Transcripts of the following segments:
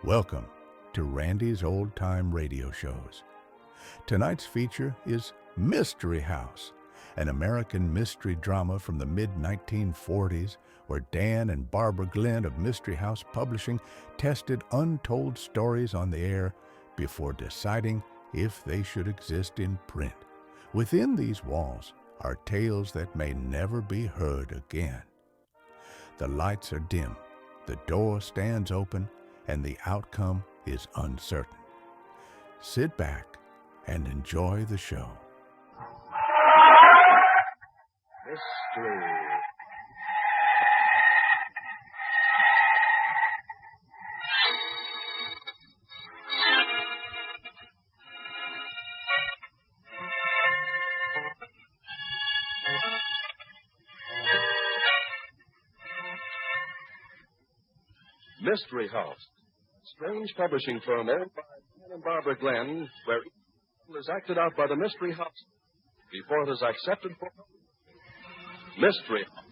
Welcome to Randy's Old Time Radio Shows. Tonight's feature is Mystery House, an American mystery drama from the mid-1940s where Dan and Barbara Glenn of Mystery House Publishing tested untold stories on the air before deciding if they should exist in print. Within these walls are tales that may never be heard again. The lights are dim, the door stands open, and the outcome is uncertain. Sit back and enjoy the show. Mystery. Mystery House. Strange publishing firm owned by Dan and Barbara Glenn, where each tale is acted out by the Mystery House before it is accepted for Mystery House.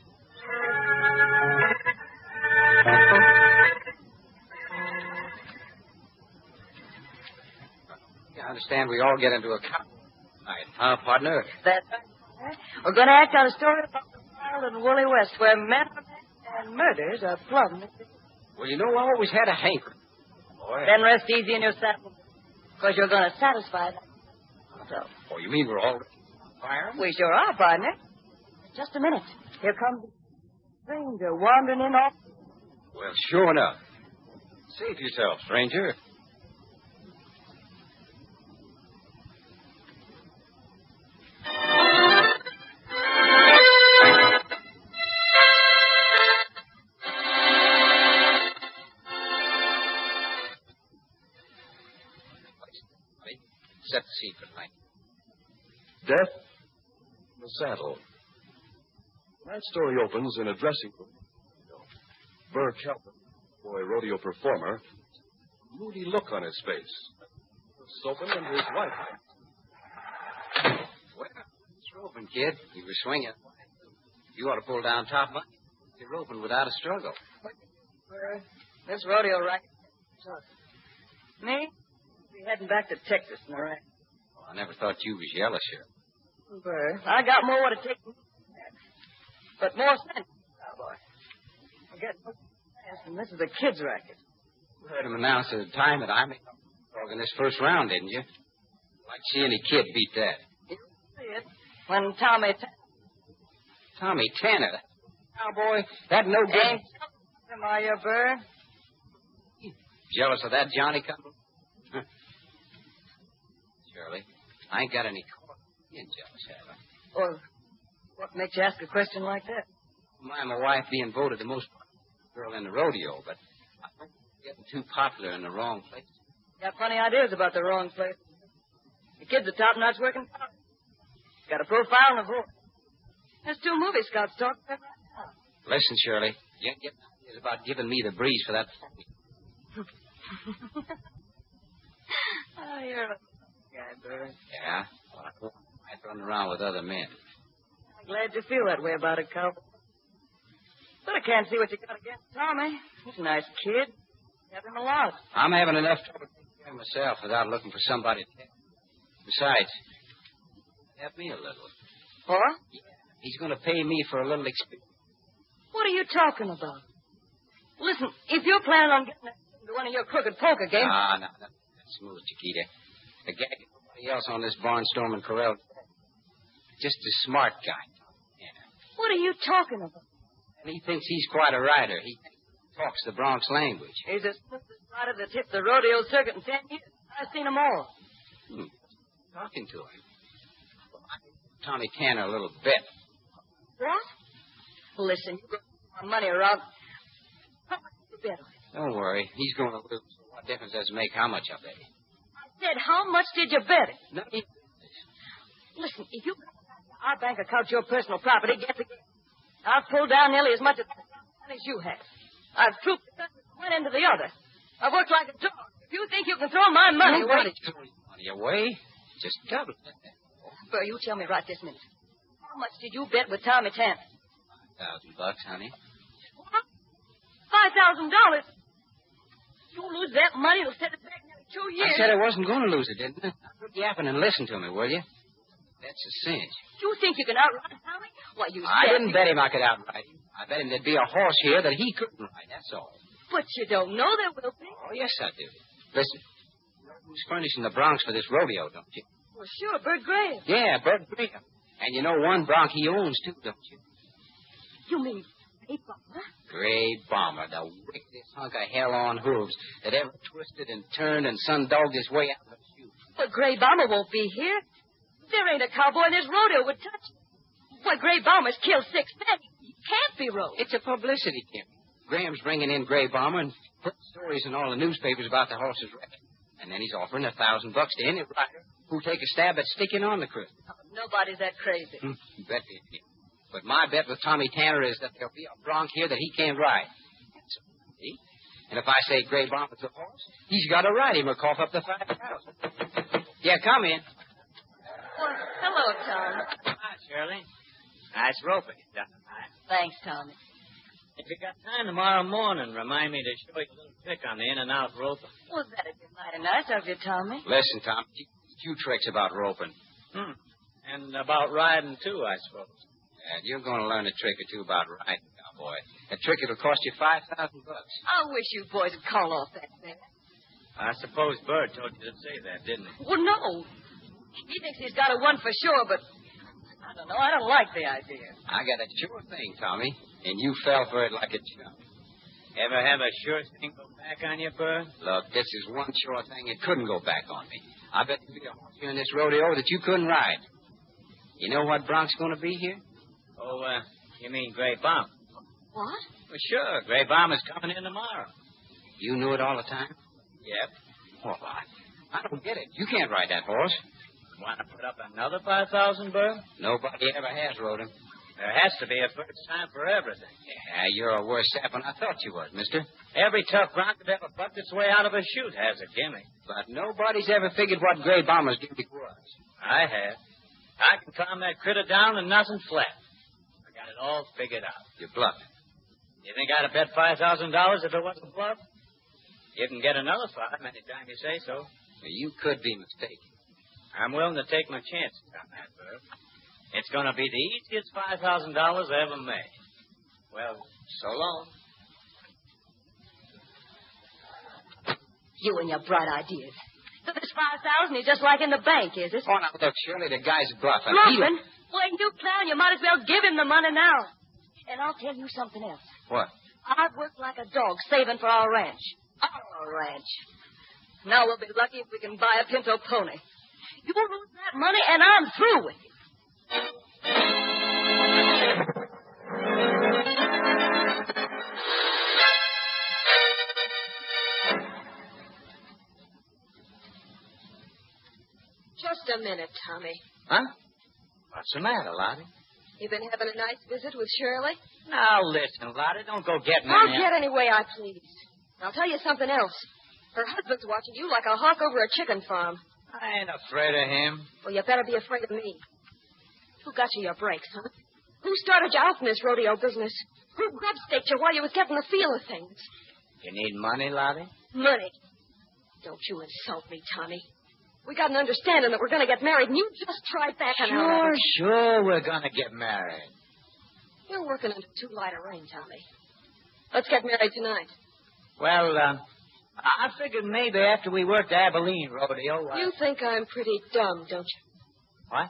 I understand we all get into a car tonight, huh, partner? That's right. We're going to act out a story about the wild and woolly West where men and murders are plumb. Well, you know, I always had a hankering. Boy. Then rest easy in your saddle, because you're going to satisfy that. So. Oh, you mean we're all firing? We sure are, partner. Just a minute. Here comes the stranger wandering in off. Well, sure enough. Save yourself, stranger. Set the scene for tonight. Death in the saddle. That story opens in a dressing room. Burr Kelvin, boy rodeo performer, a moody look on his face. It's open and his wife. Well, it's roping, kid. You were swinging. You ought to pull down top of it. You're roping without a struggle. This rodeo racket. Me? We're heading back to Texas in the racket. Oh, I never thought you was yellow, Sheriff. Burr, I got more to take me. But more sense, cowboy. I get more sense, and this is a kid's racket. You heard him announce at the time that I made a dog in this first round, didn't you? Like to see any kid beat that. You see it when Tommy Tanner, that cowboy, that no good. Ain't am I, you, Burr? Jealous of that Johnny coming? Shirley, I ain't got any cause being jealous, have I? Well, what makes you ask a question like that? My wife being voted the most popular girl in the rodeo, but I think you're getting too popular in the wrong place. Got funny ideas about the wrong place. The kid's a top-notch working fellow. Got a profile and a voice. There's 2 movie scouts talking right now. Listen, Shirley, you ain't getting ideas about giving me the breeze for that phony. Oh, you're a guy, Burr. Yeah? Well, I don't like running around with other men. I'm glad you feel that way about it, cowboy. But I can't see what you got against Tommy. He's a nice kid. Have him a lot. I'm having enough trouble taking care of myself without looking for somebody to help. Besides, help me a little. What? Yeah. He's going to pay me for a little experience. What are you talking about? Listen, if you're planning on getting into one of your crooked poker games... No. That's smooth, Chiquita. The guy and nobody else on this barnstorming corral. Just a smart guy. Yeah. What are you talking about? And he thinks he's quite a rider. He talks the Bronx language. He's the smoothest rider that's hit the rodeo circuit in 10 years. I've seen them all. Talking to him. Well, I gave Tommy Tanner a little bet. What? Listen, you got my money around. How much did you bet on it? Don't worry. He's going to lose. What difference does it make how much I bet him? I said, how much did you bet it? No, Listen, if you got our bank account your personal property, get the game. I've pulled down nearly as much as you have. I've trooped the country from one end to the other. I've worked like a dog. If you think you can throw my money away... Nobody's throwing money away. Just double it. Burr, you tell me right this minute. How much did you bet with Tommy Tanner? $5,000, honey. What? $5,000? You lose lose that money, it'll set it back nearly 2 years. I said I wasn't going to lose it, didn't I? Quit yapping and listen to me, will you? That's a cinch. You think you can outrun Tommy? Why, you I said... didn't bet him I could outride him. I bet him there'd be a horse here that he couldn't ride, that's all. But you don't know there will be. Oh, yes, I do. Listen, you know who's furnishing the broncs for this rodeo, don't you? Well, sure, Bert Graham. Yeah, Bert Graham. And you know one bronc he owns, too, don't you? You mean Gray Bomber? Gray Bomber, the wickedest hunk of hell on hooves that ever twisted and turned and sun-dogged his way out of the chute. But Gray Bomber won't be here. There ain't a cowboy in this rodeo would touch him. Why, Gray Bomber's killed 6 men. He can't be rode. It's a publicity gimmick. Graham's bringing in Gray Bomber and putting stories in all the newspapers about the horse's wreck. And then he's offering $1,000 to any rider who'll take a stab at sticking on the critter. Oh, nobody's that crazy. Bet me it is. But my bet with Tommy Tanner is that there'll be a bronc here that he can't ride. That's see? And if I say Gray Bomber's a horse, he's got to ride him or cough up the $5,000. Yeah, come in. Well, hello, Tom. Hi, Shirley. Nice roping you've done tonight. Thanks, Tommy. If you got time tomorrow morning, remind me to show you a little trick on the in-and-out roping. Well, that'd be mighty nice of you, Tommy. Listen, Tom, a few tricks about roping. And about riding, too, I suppose. And you're going to learn a trick or two about riding, cowboy. A trick that'll cost you $5,000. I wish you boys would call off that thing. I suppose Bird told you to say that, didn't he? Well, no. He thinks he's got a one for sure, but I don't know. I don't like the idea. I got a sure thing, Tommy, and you fell for it like a chump. Ever have a sure thing go back on you, Bird? Look, this is one sure thing. It couldn't go back on me. I bet there'd be a horse here in this rodeo that you couldn't ride. You know what bronc's going to be here? Oh, you mean Gray Bomb? What? Well, sure. Gray Bomb is coming in tomorrow. You knew it all the time? Yep. Well, I don't get it. You can't ride that horse. Want to put up another $5,000, Bird? Nobody ever has rode him. There has to be a first time for everything. Yeah, you're a worse sap than I thought you was, mister. Every tough bronc that ever bucked its way out of a chute has a gimmick. But nobody's ever figured what Gray Bomber's gimmick was. I have. I can calm that critter down and nothing flat. I got it all figured out. You're bluffing. You think I'd have bet $5,000 if it wasn't bluff? You can get another $5,000 anytime you say so. You could be mistaken. I'm willing to take my chances on that, Bert. It's going to be the easiest $5,000 I ever made. Well, so long. You and your bright ideas. So this $5,000 is just like in the bank, is it? Oh, now, look, Shirley, the guy's bluffing. Bluffing? Well, you clown, you might as well give him the money now. And I'll tell you something else. What? I've worked like a dog saving for our ranch. Our ranch. Now we'll be lucky if we can buy a pinto pony. You won't lose that money, and I'm through with you. Just a minute, Tommy. Huh? What's the matter, Lottie? You been having a nice visit with Shirley? Now, listen, Lottie, don't go getting I'll in get any way I please. I'll tell you something else. Her husband's watching you like a hawk over a chicken farm. I ain't afraid of him. Well, you better be afraid of me. Who got you your breaks, huh? Who started you out in this rodeo business? Who grub-staked you while you was getting the feel of things? You need money, Lottie? Money. Don't you insult me, Tommy. We got an understanding that we're going to get married, and you just tried backing out of it. Sure, we're going to get married. You're working under too light a rein, Tommy. Let's get married tonight. Well, I figured maybe after we worked the Abilene rodeo. You think I'm pretty dumb, don't you? What?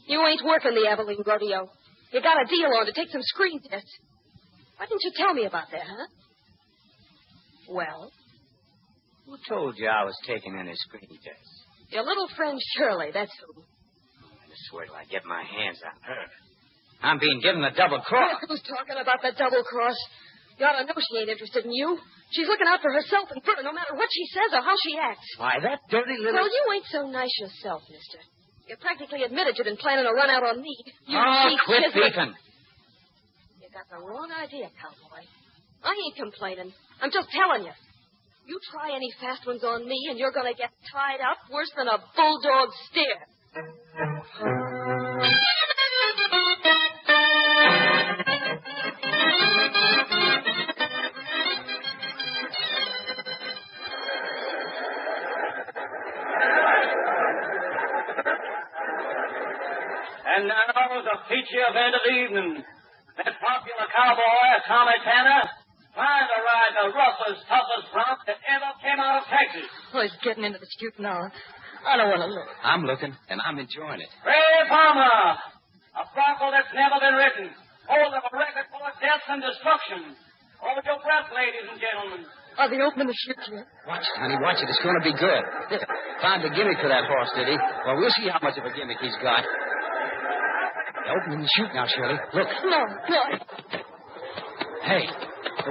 You ain't working the Abilene rodeo. You got a deal on to take some screen tests. Why didn't you tell me about that, huh? Well? Who told you I was taking any screen tests? Your little friend Shirley, that's who. I just wait till I get my hands on her. I'm being given a double cross. Who's talking about the double cross? You ought to know she ain't interested in you. She's looking out for herself and Bert, no matter what she says or how she acts. Why, that dirty little... Well, you ain't so nice yourself, mister. You practically admitted you'd been planning a run out on me. You quit chiseling. beefing. You got the wrong idea, cowboy. I ain't complaining. I'm just telling you. You try any fast ones on me, and you're going to get tied up worse than a bulldog steer. And now the feature event of the evening. That popular cowboy, Tommy Tanner, trying to ride the roughest, toughest bronc that ever came out of Texas. Oh, he's getting into the chute now. I don't want to look. I'm looking, and I'm enjoying it. Ray Palmer, a bronco that's never been ridden, holding a record full of death and destruction. Hold your breath, ladies and gentlemen. Are they opening the chute yet? Watch it, honey, watch it. It's going to be good. Found a gimmick for that horse, did he? Well, we'll see how much of a gimmick he's got. They're opening the chute now, Shirley. Look. No. Hey,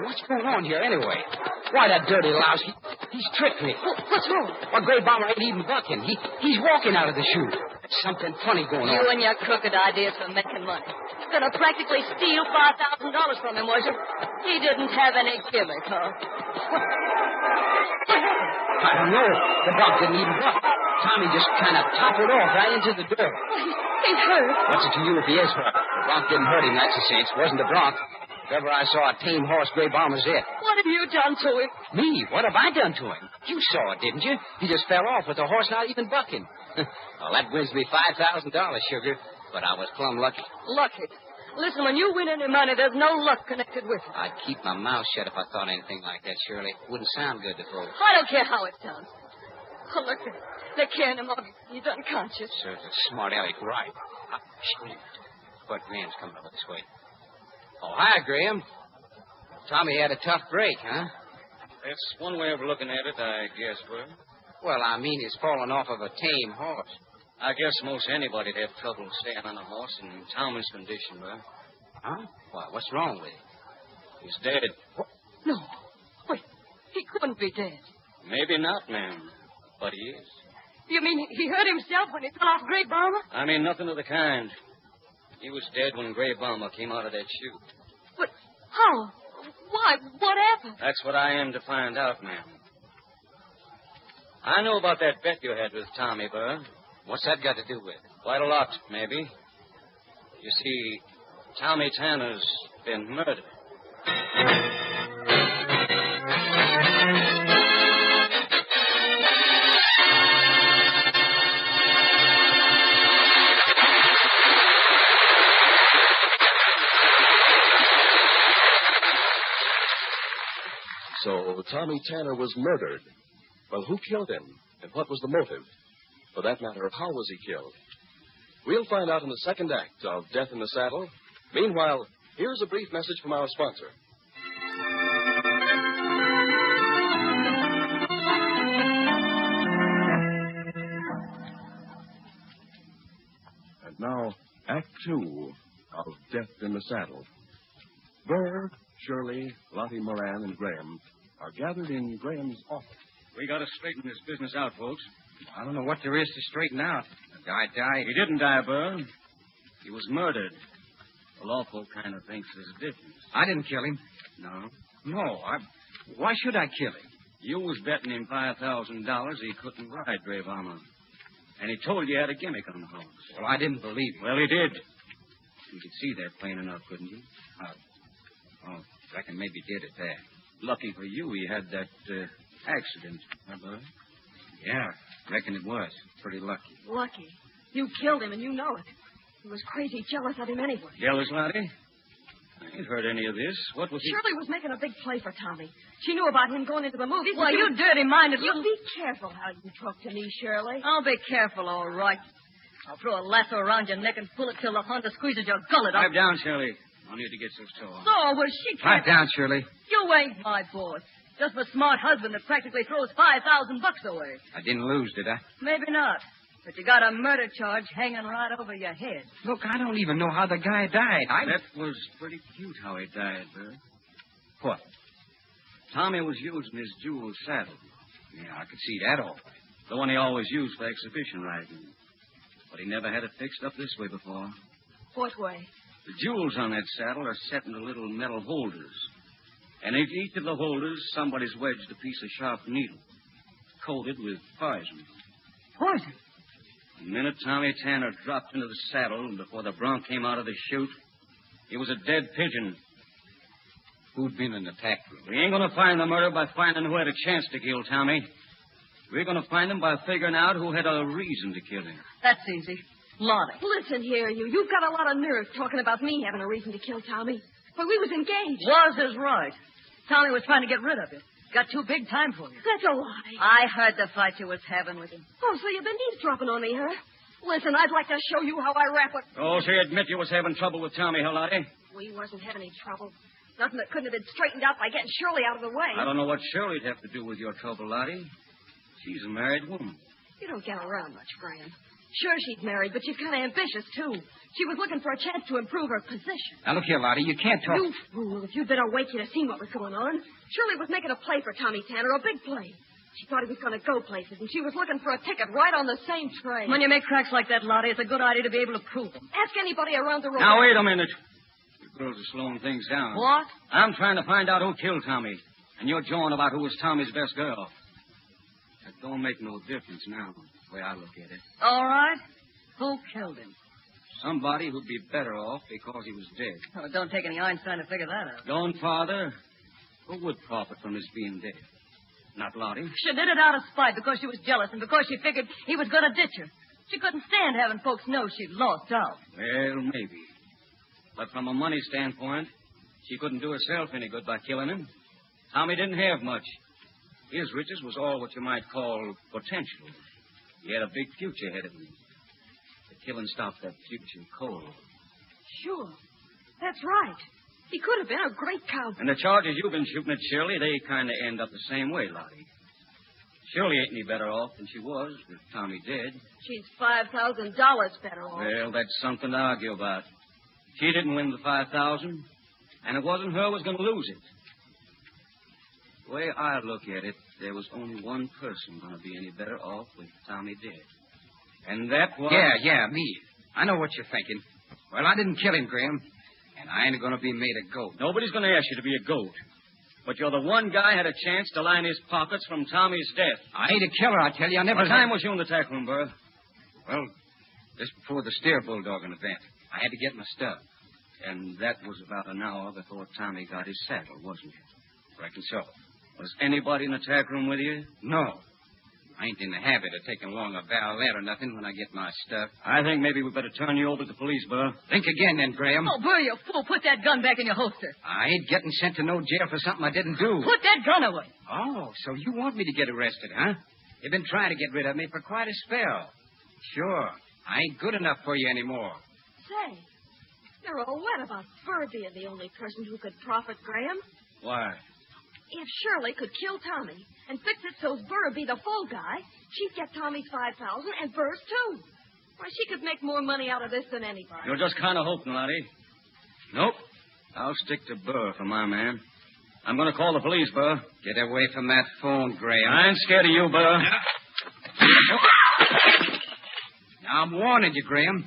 what's going on here anyway? Why, that dirty louse, he's tricked me. What's wrong? Well, Gray Bomber ain't even bucking. He's walking out of the chute. There's something funny going on. You and your crooked ideas for making money. Gonna practically steal $5,000 from him, was you? He didn't have any gimmick, huh? I don't know. The bronc didn't even buck. Tommy just kind of toppled off right into the dirt. He's hurt. What's it to you if he is hurt? The bronc didn't hurt him, that's the sense. It wasn't the bronc. If ever I saw a tame horse, Gray Bomber's it. What have you done to him? Me? What have I done to him? You saw it, didn't you? He just fell off with the horse not even bucking. Well, that wins me $5,000, Sugar. But I was plumb lucky. Lucky? Listen, when you win any money, there's no luck connected with it. I'd keep my mouth shut if I thought anything like that, Shirley. It wouldn't sound good to folks. I don't care how it sounds. Oh, look, they're carrying him off. He's unconscious. Sir, the smart aleck, right. But Graham's coming over this way. Oh, hi, Graham. Tommy had a tough break, huh? That's one way of looking at it, I guess, Bert. Well, I mean, he's fallen off of a tame horse. I guess most anybody'd have trouble staying on a horse in Tommy's condition, Bert. Huh? Why, what's wrong with him? He's dead. What? No. Wait, he couldn't be dead. Maybe not, ma'am, but he is. You mean he hurt himself when he fell off Gray Bomber? I mean nothing of the kind. He was dead when Gray Bomber came out of that chute. But how? Why? What happened? That's what I am to find out, ma'am. I know about that bet you had with Tommy, Burr. What's that got to do with it? Quite a lot, maybe. You see, Tommy Tanner's been murdered. So Tommy Tanner was murdered. Well, who killed him? And what was the motive? For that matter, how was he killed? We'll find out in the second act of Death in the Saddle. Meanwhile, here's a brief message from our sponsor. And now, Act 2 of Death in the Saddle. Burr, Shirley, Lottie Moran, and Graham are gathered in Graham's office. We got to straighten this business out, folks. I don't know what there is to straighten out. The guy died. He didn't die, Burr. He was murdered. The law folk kind of thinks there's a difference. I didn't kill him. No? Why should I kill him? You was betting him $5,000 he couldn't ride Gray Bomber. And he told you he had a gimmick on the horse. Well, I didn't believe him. Well, he did. You could see that plain enough, couldn't you? Reckon maybe he did it there. Lucky for you, he had that accident, huh, Burr? Yeah, reckon it was. Pretty lucky. Lucky. You killed him, and you know it. He was crazy jealous of him anyway. Jealous, Lottie? I ain't heard any of this. What was he... Shirley was making a big play for Tommy. She knew about him going into the movies. Well, you dirty-minded little... You be careful how you talk to me, Shirley. I'll be careful, all right. I'll throw a lasso around your neck and pull it till the Honda squeezes your gullet up. Pipe down, Shirley. No need to get so sore. So, well, she can't... Pipe down, Shirley. You ain't my boss. Just a smart husband that practically throws $5,000 away. I didn't lose, did I? Maybe not. But you got a murder charge hanging right over your head. Look, I don't even know how the guy died. That was pretty cute how he died, Burr. What? Tommy was using his jewel saddle. Yeah, I could see that all right. The one he always used for exhibition riding. But he never had it fixed up this way before. What way? The jewels on that saddle are set into little metal holders. And in each of the holders, somebody's wedged a piece of sharp needle, coated with poison. Poison? The minute Tommy Tanner dropped into the saddle and before the bronc came out of the chute, he was a dead pigeon. Who'd been in the tack room? We ain't going to find the murder by finding who had a chance to kill Tommy. We're going to find him by figuring out who had a reason to kill him. That's easy. Lottie. Listen here, you. You've got a lot of nerve talking about me having a reason to kill Tommy. But we was engaged. Was is right. Tommy was trying to get rid of you. Got too big time for you. That's a lie. I heard the fight you was having with him. Oh, so you've been eavesdropping on me, huh? Listen, I'd like to show you how I rap it. Oh, so you admit you was having trouble with Tommy, huh, Lottie? We wasn't having any trouble. Nothing that couldn't have been straightened out by getting Shirley out of the way. I don't know what Shirley'd have to do with your trouble, Lottie. She's a married woman. You don't get around much, Graham. Sure, she's married, but she's kind of ambitious, too. She was looking for a chance to improve her position. Now, look here, Lottie. You can't talk. You fool. If you'd been awake, you'd have seen what was going on. Shirley was making a play for Tommy Tanner, a big play. She thought he was going to go places, and she was looking for a ticket right on the same train. When you make cracks like that, Lottie, it's a good idea to be able to prove them. Ask anybody around the room. Now, wait a minute. You girls are slowing things down. What? I'm trying to find out who killed Tommy, and you're jawing about who was Tommy's best girl. That don't make no difference now, the way I look at it. All right. Who killed him? Somebody who'd be better off because he was dead. Oh, it don't take any Einstein to figure that out. Don't, Father. Who would profit from his being dead? Not Lottie. She did it out of spite because she was jealous and because she figured he was going to ditch her. She couldn't stand having folks know she'd lost out. Well, maybe. But from a money standpoint, she couldn't do herself any good by killing him. Tommy didn't have much. His riches was all what you might call potential. He had a big future ahead of him. The killing stopped that future cold. Sure. That's right. He could have been a great cowboy. And the charges you've been shooting at Shirley, they kind of end up the same way, Lottie. Shirley ain't any better off than she was with Tommy dead. She's $5,000 better off. Well, that's something to argue about. She didn't win the $5,000, and it wasn't her who was going to lose it. The way I look at it, there was only one person going to be any better off with Tommy dead. And that was... Yeah, me. I know what you're thinking. Well, I didn't kill him, Graham. And I ain't going to be made a goat. Nobody's going to ask you to be a goat. But you're the one guy had a chance to line his pockets from Tommy's death. I ain't a killer, I tell you. I never... What time was you in the tack room, Burr? Well, just before the steer bulldogging event. I had to get my stuff. And that was about an hour before Tommy got his saddle, wasn't it? Reckon so. Was anybody in the tack room with you? No. I ain't in the habit of taking along a valet or nothing when I get my stuff. I think maybe we better turn you over to the police, Burr. Think again, then, Graham. Oh, Burr, you fool. Put that gun back in your holster. I ain't getting sent to no jail for something I didn't do. Put that gun away. Oh, so you want me to get arrested, huh? You've been trying to get rid of me for quite a spell. Sure. I ain't good enough for you anymore. Say, you're all wet about Burr being the only person who could profit, Graham. Why? If Shirley could kill Tommy and fix it so Burr be the full guy, she'd get Tommy's $5,000 and Burr's too. Why, she could make more money out of this than anybody. You're just kind of hoping, Lottie. Nope. I'll stick to Burr for my man. I'm going to call the police, Burr. Get away from that phone, Graham. I ain't scared of you, Burr. Now, I'm warning you, Graham.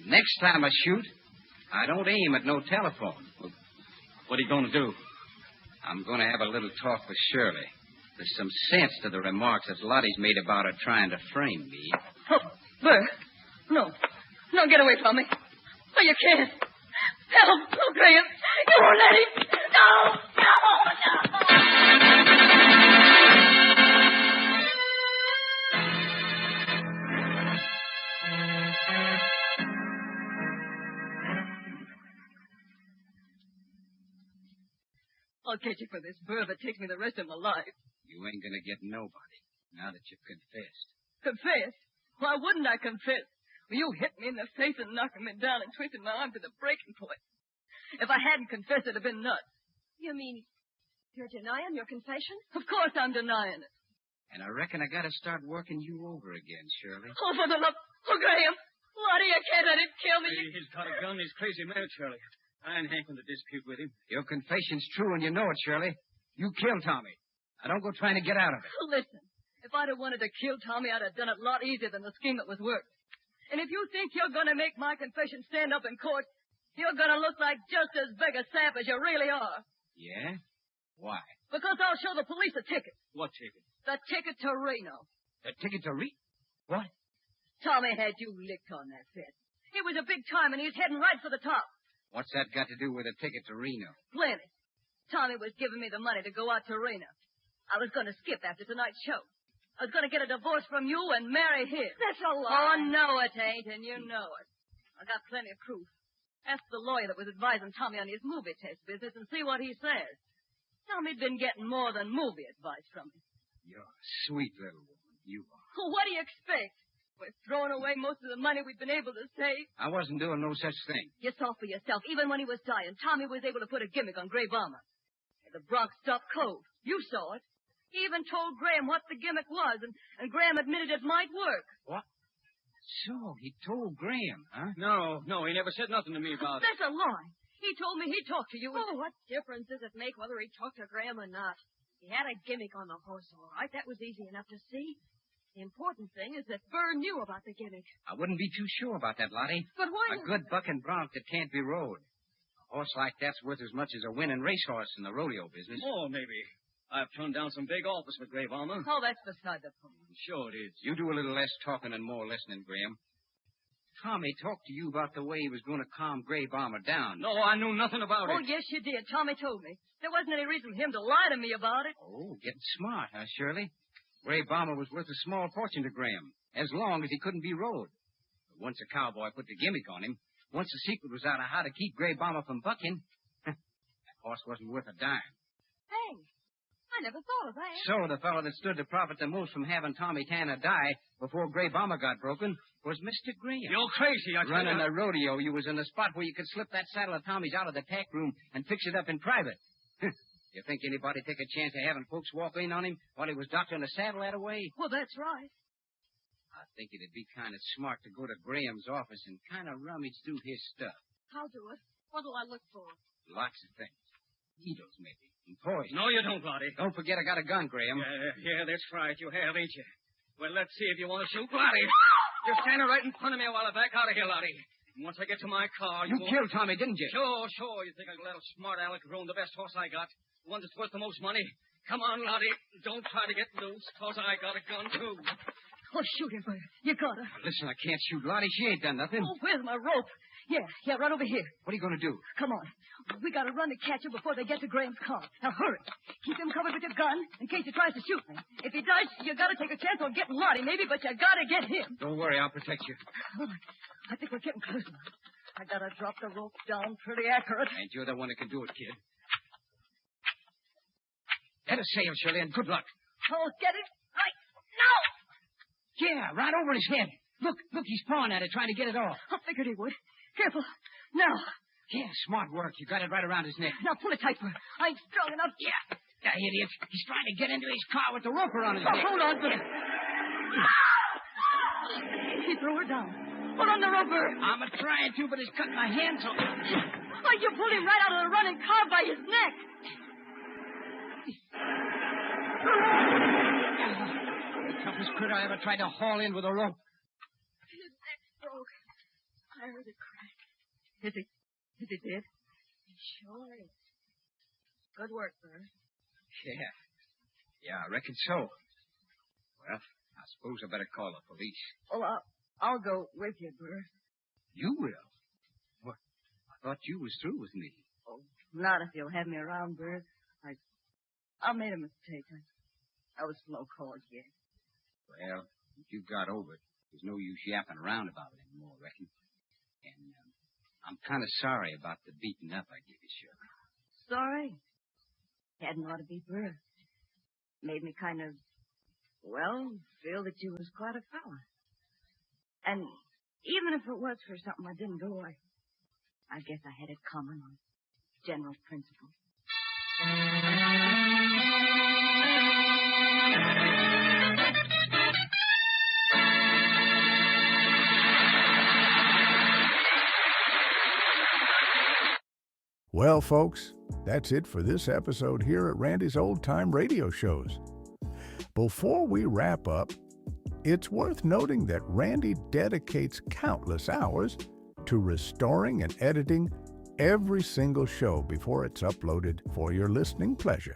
Next time I shoot, I don't aim at no telephone. What are you going to do? I'm going to have a little talk with Shirley. There's some sense to the remarks that Lottie's made about her trying to frame me. Oh, Burr. No. No, get away from me. Oh, you can't. Help. Oh, Graham. You won't let him. No. I'll catch you for this, Burr, if it takes me the rest of my life. You ain't going to get nobody now that you've confessed. Confess? Why wouldn't I confess? Well, you hit me in the face and knocked me down and twisted my arm to the breaking point. If I hadn't confessed, it'd have been nuts. You mean you're denying your confession? Of course I'm denying it. And I reckon I got to start working you over again, Shirley. Oh, for the love... Oh, Graham. Lottie, you can't let him kill me. He's got a gun. He's crazy mad, Shirley. I ain't hanking to dispute with him. Your confession's true, and you know it, Shirley. You killed Tommy. Now, don't go trying to get out of it. Listen, if I'd have wanted to kill Tommy, I'd have done it a lot easier than the scheme that was worked. And if you think you're going to make my confession stand up in court, you're going to look like just as big a sap as you really are. Yeah? Why? Because I'll show the police a ticket. What ticket? The ticket to Reno. The ticket to What? Tommy had you licked on that bet. It was a big time, and he was heading right for the top. What's that got to do with a ticket to Reno? Plenty. Tommy was giving me the money to go out to Reno. I was going to skip after tonight's show. I was going to get a divorce from you and marry him. That's a Oh, lie. no, it ain't, and you know it. I got plenty of proof. Ask the lawyer that was advising Tommy on his movie test business and see what he says. Tommy'd been getting more than movie advice from him. You're a sweet little woman. You are. Well, what do you expect? We're throwing away most of the money we've been able to save. I wasn't doing no such thing. You saw for yourself. Even when he was dying, Tommy was able to put a gimmick on Gray Bomber. The Bronx stopped cold. You saw it. He even told Graham what the gimmick was, and Graham admitted it might work. What? So, he told Graham, huh? No, he never said nothing to me about it. That's a lie. He told me he talked to you. Oh, what difference does it make whether he talked to Graham or not? He had a gimmick on the horse, all right. That was easy enough to see. The important thing is that Burr knew about the gimmick. I wouldn't be too sure about that, Lottie. But why? A good bucking bronc that can't be rode. A horse like that's worth as much as a winning racehorse in the rodeo business. Oh, maybe. I've turned down some big offers for Gray Bomber. Oh, that's beside the point. Sure it is. You do a little less talking and more listening, Graham. Tommy talked to you about the way he was going to calm Gray Bomber down. No, I knew nothing about Oh, it. yes, you did. Tommy told me. There wasn't any reason for him to lie to me about it. Oh, getting smart, huh, Shirley? Gray Bomber was worth a small fortune to Graham, as long as he couldn't be rode. But once a cowboy put the gimmick on him, once the secret was out of how to keep Gray Bomber from bucking, that horse wasn't worth a dime. Hey, I never thought of that. So the fellow that stood to profit the most from having Tommy Tanner die before Gray Bomber got broken was Mr. Graham. You're crazy, I tell Running you. a rodeo, you was in a spot where you could slip that saddle of Tommy's out of the tack room and fix it up in private. You think anybody take a chance of having folks walk in on him while he was doctoring the saddle that way? Well, that's right. I think it'd be kind of smart to go to Graham's office and kind of rummage through his stuff. I'll do it. What'll I look for? Lots of things. Needles, maybe. And poison. No, you don't, Lottie. Don't forget I got a gun, Graham. Yeah, that's right. You have, ain't you? Well, let's see if you want to shoot Lottie. You're standing right in front of me while I back out of here, Lottie. And once I get to my car, You killed Tommy, didn't you? Sure. You think I can let a smart aleck ruin the best horse I got? The one that's worth the most money? Come on, Lottie. Don't try to get loose, 'cause I got a gun, too. Oh, shoot him, Bert. You got her. Listen, I can't shoot Lottie. She ain't done nothing. Oh, where's my rope? Yeah, right over here. What are you going to do? Come on. We got to run to catch her before they get to Graham's car. Now, hurry. Keep him covered with your gun in case he tries to shoot me. If he does, you got to take a chance on getting Lottie, maybe, but you got to get him. Don't worry, I'll protect you. Oh, I think we're getting close now. I got to drop the rope down pretty accurate. And you're the one that can do it, kid. Let us sail, Shirley, and good luck. I'll get it right now. Yeah, right over his head. Look, he's pawing at it, trying to get it off. I figured he would. Careful. Now. Yeah, smart work. You got it right around his neck. Now pull it tight, Bert. I ain't strong enough. Yeah, that idiot. He's trying to get into his car with the rope around his Now, neck. hold on, Bert. He threw her down. Hold on the rope, Bert. I'm trying to, but it's cutting my hands off. Why, you pulled him right out of the running car by his neck. The toughest critter I ever tried to haul in with a rope. His neck broke. I heard it crack. Is he dead? He sure is. Good work, Bert. Yeah, I reckon so. Well, I suppose I better call the police. Well, I'll go with you, Bert. You will? What? I thought you was through with me. Oh, not if you'll have me around, Bert. I made a mistake. I was slow called yet. Well, if you got over it, there's no use yapping around about it anymore, I reckon. And I'm kind of sorry about the beating up I gave you, Shirley. Sorry. Hadn't ought to be, Bert. Made me kind of, feel that you was quite a fella. And even if it was for something I didn't do, I guess I had it coming on general principle. Well, folks, that's it for this episode here at Randy's Old Time Radio Shows. Before we wrap up, it's worth noting that Randy dedicates countless hours to restoring and editing every single show before it's uploaded for your listening pleasure.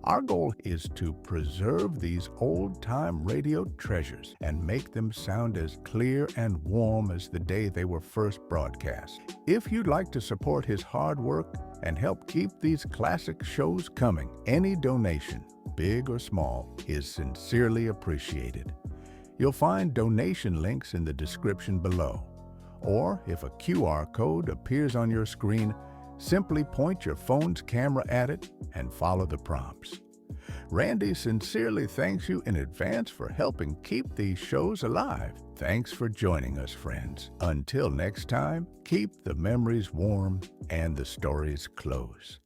Our goal is to preserve these old-time radio treasures and make them sound as clear and warm as the day they were first broadcast. If you'd like to support his hard work and help keep these classic shows coming, any donation, big or small, is sincerely appreciated. You'll find donation links in the description below. Or if a QR code appears on your screen, simply point your phone's camera at it and follow the prompts. Randy sincerely thanks you in advance for helping keep these shows alive. Thanks for joining us, friends. Until next time, keep the memories warm and the stories close.